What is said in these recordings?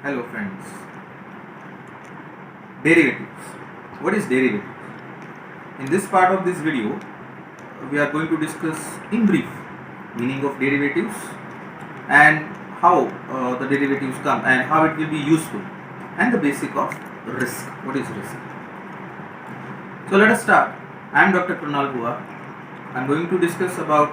Hello friends. Derivatives. What is derivatives? In this part of this video, we are going to discuss in brief meaning of derivatives and how the derivatives come and how it will be useful and the basic of risk. What is risk? So let us start. I am Dr. Krunal Bua. I am going to discuss about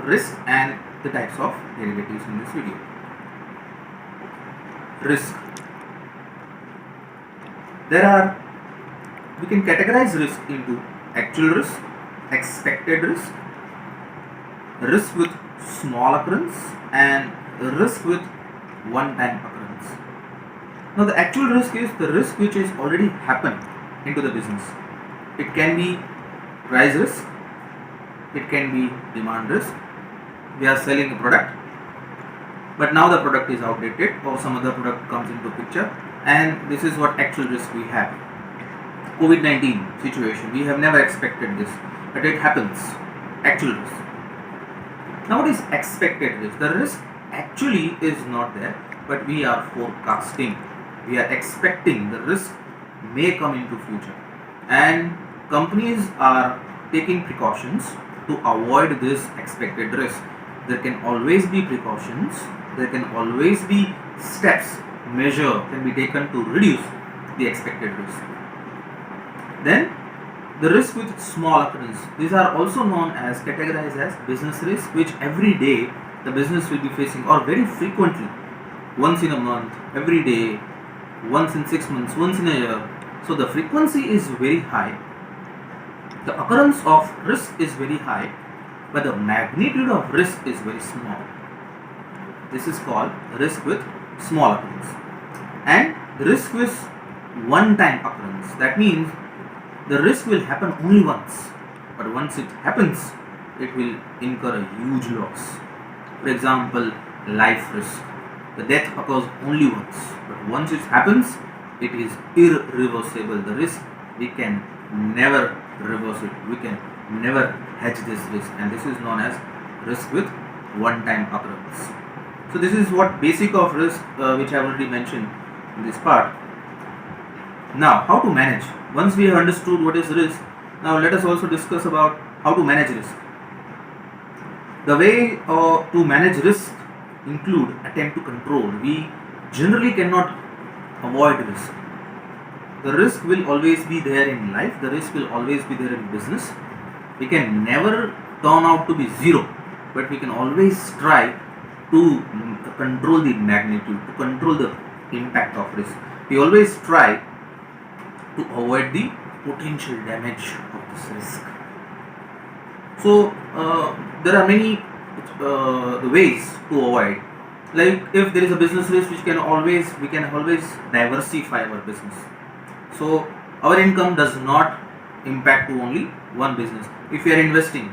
risk and the types of derivatives in this video. Risk. We can categorize risk into actual risk, expected risk, risk with small occurrence, and risk with one-time occurrence. Now, the actual risk is the risk which is already happened into the business. It can be price risk, it can be demand risk. We are selling a product, but now the product is outdated or some other product comes into picture, and this is what actual risk we have. COVID-19 situation, we have never expected this, but it happens. Actual risk. Now, what is expected risk? The risk actually is not there, but we are forecasting. We are expecting the risk may come into future, and companies are taking precautions to avoid this expected risk. There can always be precautions. There can always be steps, measure can be taken to reduce the expected risk. Then the risk with small occurrence. These are also known as categorized as business risk, which every day the business will be facing, or very frequently, once in a month, every day, once in 6 months, once in a year. So the frequency is very high. The occurrence of risk is very high, but the magnitude of risk is very small. This is called risk with small occurrence. And risk with one-time occurrence. That means the risk will happen only once, but once it happens, it will incur a huge loss. For example, life risk. The death occurs only once, but once it happens, it is irreversible. The risk, we can never reverse it. We can never hedge this risk, and this is known as risk with one-time occurrence. So this is what basic of risk, which I have already mentioned in this part. Now, how to manage? Once we have understood what is risk, now let us also discuss about how to manage risk. The way to manage risk include attempt to control. We generally cannot avoid risk. The risk will always be there in life. The risk will always be there in business. We can never turn out to be zero, but we can always try to control the magnitude, to control the impact of risk. We always try to avoid the potential damage of this risk. So there are many ways to avoid. Like if there is a business risk, we can always diversify our business. So our income does not impact to only one business. If we are investing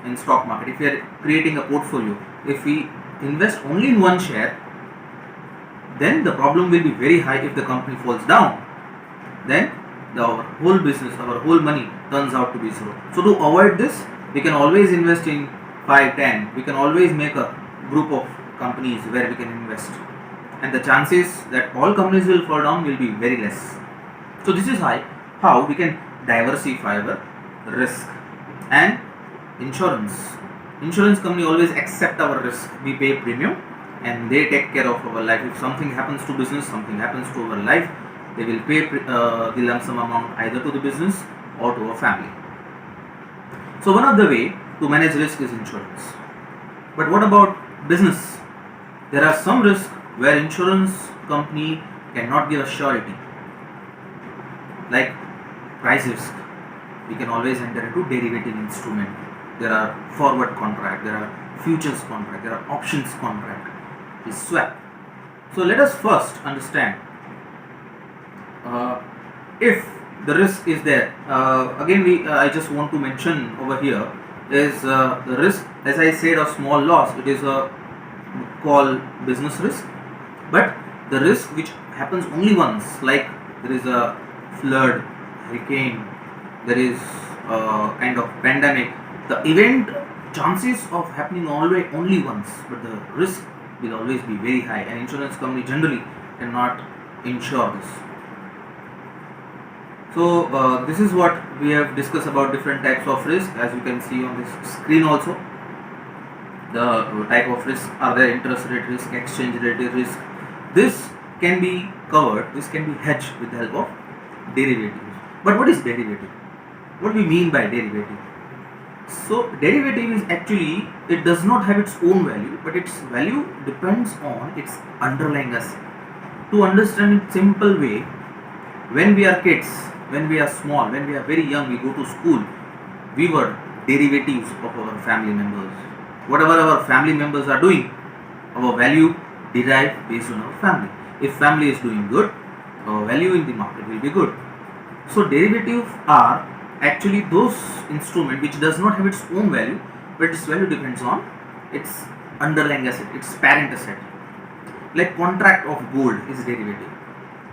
in stock market, if we are creating a portfolio, if we invest only in one share, then the problem will be very high. If the company falls down, then our whole business, our whole money turns out to be zero. So to avoid this, we can always invest in 5, 10. We can always make a group of companies where we can invest, and the chances that all companies will fall down will be very less. So this is how we can diversify our risk. And insurance company always accept our risk. We pay premium and they take care of our life. If something happens to business, something happens to our life, they will pay the lump sum amount either to the business or to a family. So one of the way to manage risk is insurance. But what about business? There are some risks where insurance company cannot give a surety. Like price risk, we can always enter into derivative instrument. There are forward contract, there are futures contract, there are options contract, is swap. So let us first understand if the risk is there. Again, I just want to mention over here is the risk, as I said, of small loss. It is called business risk, but the risk which happens only once, like there is a flood, hurricane, there is a kind of pandemic, the event chances of happening only once, but the risk will always be very high, and insurance company generally cannot ensure this. So this is what we have discussed about different types of risk. As you can see on this screen also, the type of risk are there: interest rate risk, exchange rate risk. This can be covered, this can be hedged with the help of derivatives. But what is derivative? What we mean by derivative? So derivative is actually, it does not have its own value, but its value depends on its underlying asset. To understand in simple way, when we are kids, when we are small, when we are very young, we go to school, we were derivatives of our family members. Whatever our family members are doing, our value derived based on our family. If family is doing good, our value in the market will be good. So derivatives are actually those instrument which does not have its own value, but its value depends on its underlying asset, its parent asset. Like contract of gold is derivative.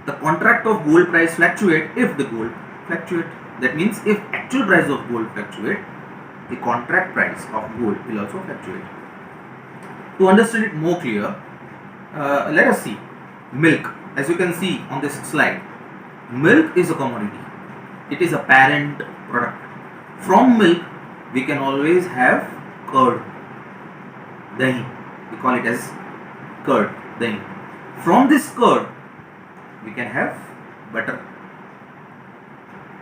The contract of gold price fluctuate if the gold fluctuate. That means if actual price of gold fluctuate, the contract price of gold will also fluctuate. To understand it more clear, let us see milk. As you can see on this slide, milk is a commodity. It is a parent product. From milk, we can always have curd, dahi. We call it as curd, dahi. From this curd, we can have butter.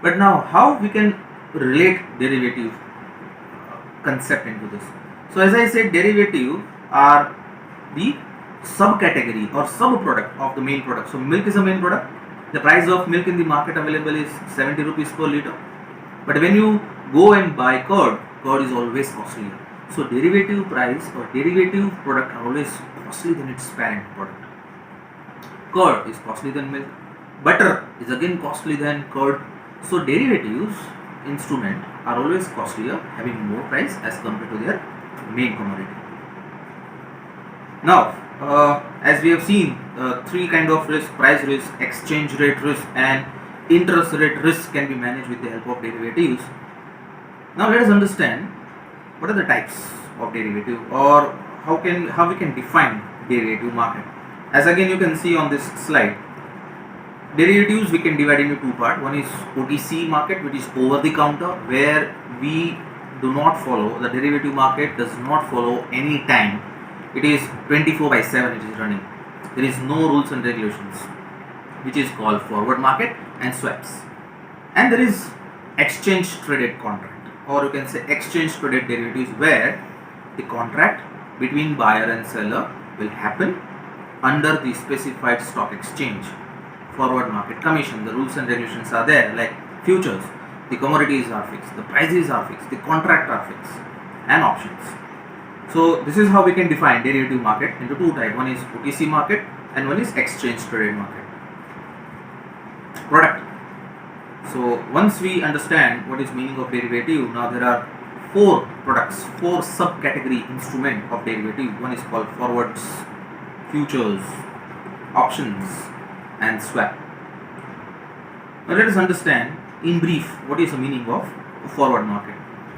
But now, how we can relate derivative concept into this? So, as I said, derivative are the subcategory or sub-product of the main product. So, milk is a main product. The price of milk in the market available is 70 rupees per liter. But when you go and buy curd, curd is always costlier. So derivative price or derivative product are always costly than its parent product. Curd is costly than milk. Butter is again costly than curd. So derivatives instrument are always costlier, having more price as compared to their main commodity. Now, as we have seen, three kind of risk: price risk, exchange rate risk, and interest rate risk can be managed with the help of derivatives. Now let us understand what are the types of derivative, or how we can define derivative market. As again you can see on this slide, derivatives we can divide into two parts. One is OTC market, which is over the counter, where we do not follow, the derivative market does not follow any time. It is 24/7 it is running. There is no rules and regulations, which is called forward market and swaps. And there is exchange traded contract, or you can say exchange traded derivatives, where the contract between buyer and seller will happen under the specified stock exchange. Forward market commission, the rules and regulations are there, like futures, the commodities are fixed, the prices are fixed, the contract are fixed, and options. So this is how we can define derivative market into two types. One is OTC market and one is exchange traded market. Product. So once we understand what is meaning of derivative, now there are four products, four subcategory instrument of derivative. One is called forwards, futures, options, and swap. Now let us understand in brief what is the meaning of forward market.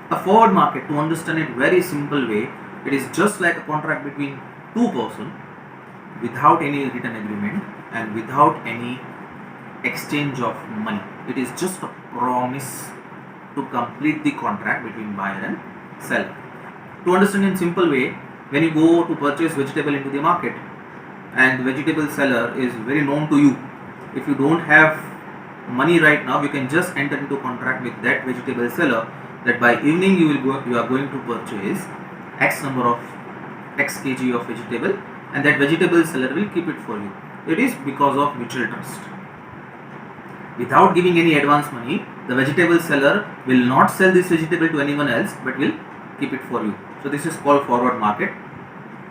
A forward market, to understand it very simple way, it is just like a contract between two persons without any written agreement and without any exchange of money. It is just a promise to complete the contract between buyer and seller. To understand in simple way, when you go to purchase vegetable into the market and the vegetable seller is very known to you, if you don't have money right now, you can just enter into contract with that vegetable seller that by evening you are going to purchase X number of X kg of vegetable, and that vegetable seller will keep it for you. It is because of mutual trust. Without giving any advance money, the vegetable seller will not sell this vegetable to anyone else, but will keep it for you. So this is called forward market,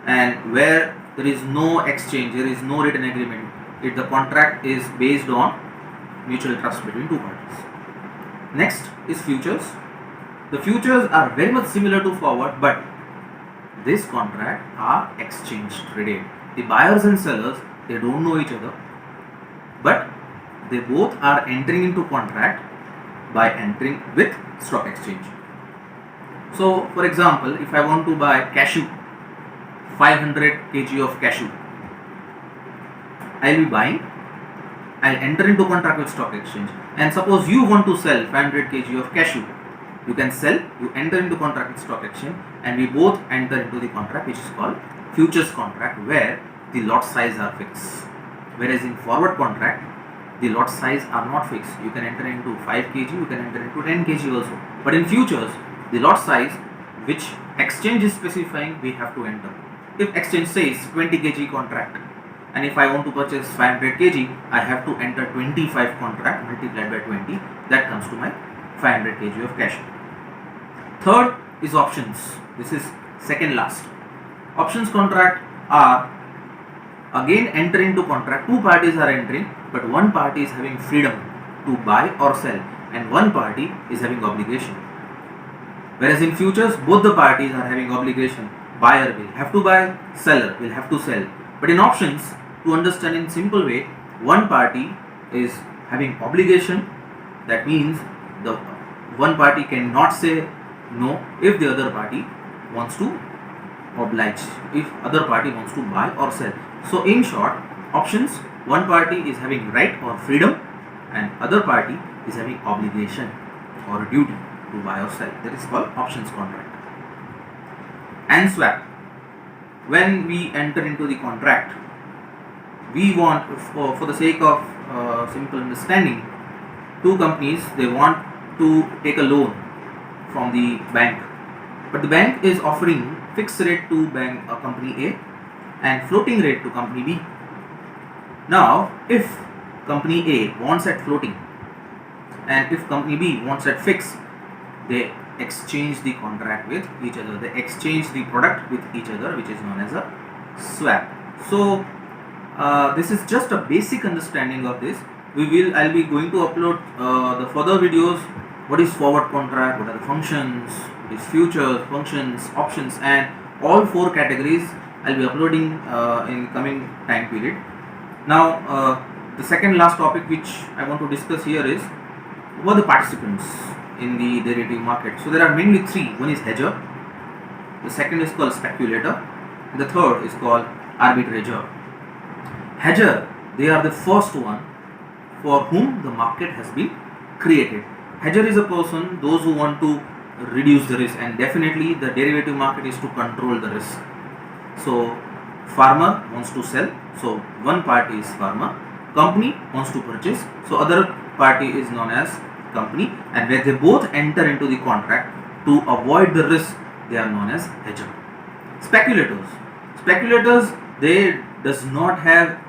and where there is no exchange, there is no written agreement. The contract is based on mutual trust between two parties. Next is futures. The futures are very much similar to forward, but this contract are exchange traded. The buyers and sellers, they don't know each other, but they both are entering into contract by entering with stock exchange. So for example, if I want to buy cashew, 500 kg of cashew, I'll be buying, I'll enter into contract with stock exchange, and suppose you want to sell 500 kg of cashew. You can sell, you enter into contract with stock exchange, and we both enter into the contract which is called futures contract, where the lot size are fixed. Whereas in forward contract, the lot size are not fixed. You can enter into 5 kg, you can enter into 10 kg also. But in futures, the lot size which exchange is specifying, we have to enter. If exchange says 20 kg contract, and if I want to purchase 500 kg, I have to enter 25 contract multiplied by 20. That comes to my 500 kg of cash. Third is options. This is second last. Options contract are again enter into contract. Two parties are entering, but one party is having freedom to buy or sell, and one party is having obligation. Whereas in futures, both the parties are having obligation. Buyer will have to buy, seller will have to sell. But in options, to understand in simple way, one party is having obligation. That means the one party cannot say no if the other party wants to oblige, if other party wants to buy or sell. So in short, options, one party is having right or freedom, and other party is having obligation or duty to buy or sell. That is called options contract. And swap. When we enter into the contract, we want, for the sake of simple understanding, two companies, they want to take a loan from the bank, but the bank is offering fixed rate to company A and floating rate to company B. Now, if company A wants at floating and if company B wants at fixed, they exchange the contract with each other. They exchange the product with each other, which is known as a swap. So this is just a basic understanding of this. I'll be going to upload the further videos. What is forward contract? What are the functions? What is futures, functions, options, and all four categories I'll be uploading in coming time period. Now, the second last topic which I want to discuss here is what are the participants in the derivative market. So there are mainly three. One is hedger, the second is called speculator, and the third is called arbitrager. Hedger, they are the first one for whom the market has been created. Hedger is a person, those who want to reduce the risk, and definitely the derivative market is to control the risk. So farmer wants to sell, so one party is farmer, company wants to purchase, so other party is known as company, and where they both enter into the contract to avoid the risk, they are known as hedger. Speculators, they does not have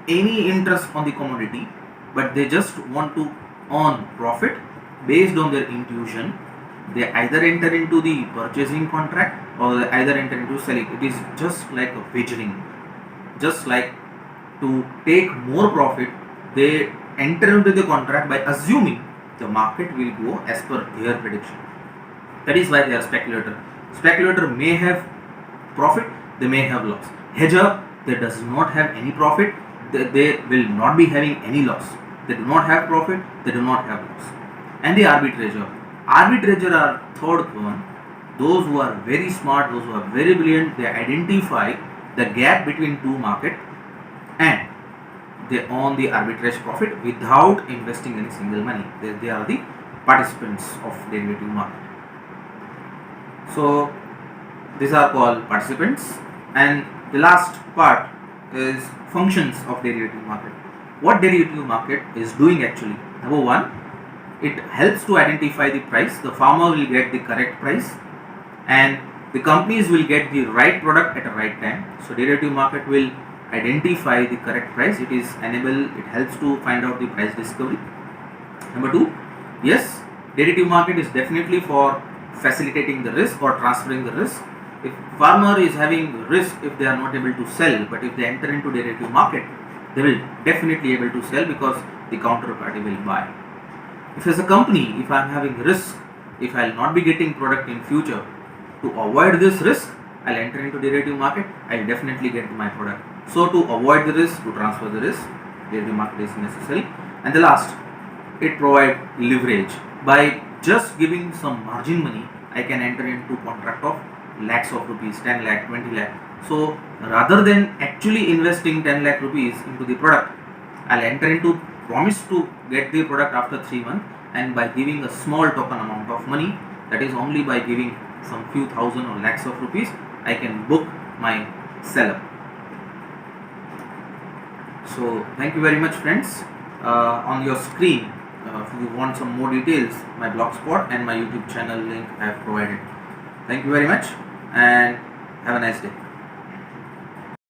any interest on the commodity, but they just want to earn profit based on their intuition. They either enter into the purchasing contract or they either enter into selling. It is just like a wagering, just like to take more profit, they enter into the contract by assuming the market will go as per their prediction. That is why they are speculator. Speculator may have profit, they may have loss. Hedger, they does not have any profit, they will not be having any loss. They do not have profit, they do not have loss. And the arbitrager. Arbitrager are third one. Those who are very smart, those who are very brilliant, they identify the gap between two market and they earn the arbitrage profit without investing any single money. They are the participants of derivative market. So these are called participants. And the last part is functions of derivative market. What derivative market is doing actually? Number one, it helps to identify the price. The farmer will get the correct price and the companies will get the right product at a right time. So derivative market will identify the correct price. It helps to find out the price discovery. Number two, yes, derivative market is definitely for facilitating the risk or transferring the risk. If farmer is having risk if they are not able to sell, but if they enter into derivative market, they will definitely able to sell because the counterparty will buy. If as a company, if I am having risk, if I will not be getting product in future, to avoid this risk, I will enter into derivative market, I will definitely get my product. So to avoid the risk, to transfer the risk, derivative market is necessary. And the last, it provides leverage. By just giving some margin money, I can enter into contract of lakhs of rupees, 10 lakh, 20 lakh. So Rather than actually investing 10 lakh rupees into the product, I'll enter into promise to get the product after 3 months, and by giving a small token amount of money, that is only by giving some few thousand or lakhs of rupees, I can book my seller. So thank you very much, friends. On your screen, if you want some more details, my blogspot and my YouTube channel link I have provided. Thank you very much and have a nice day.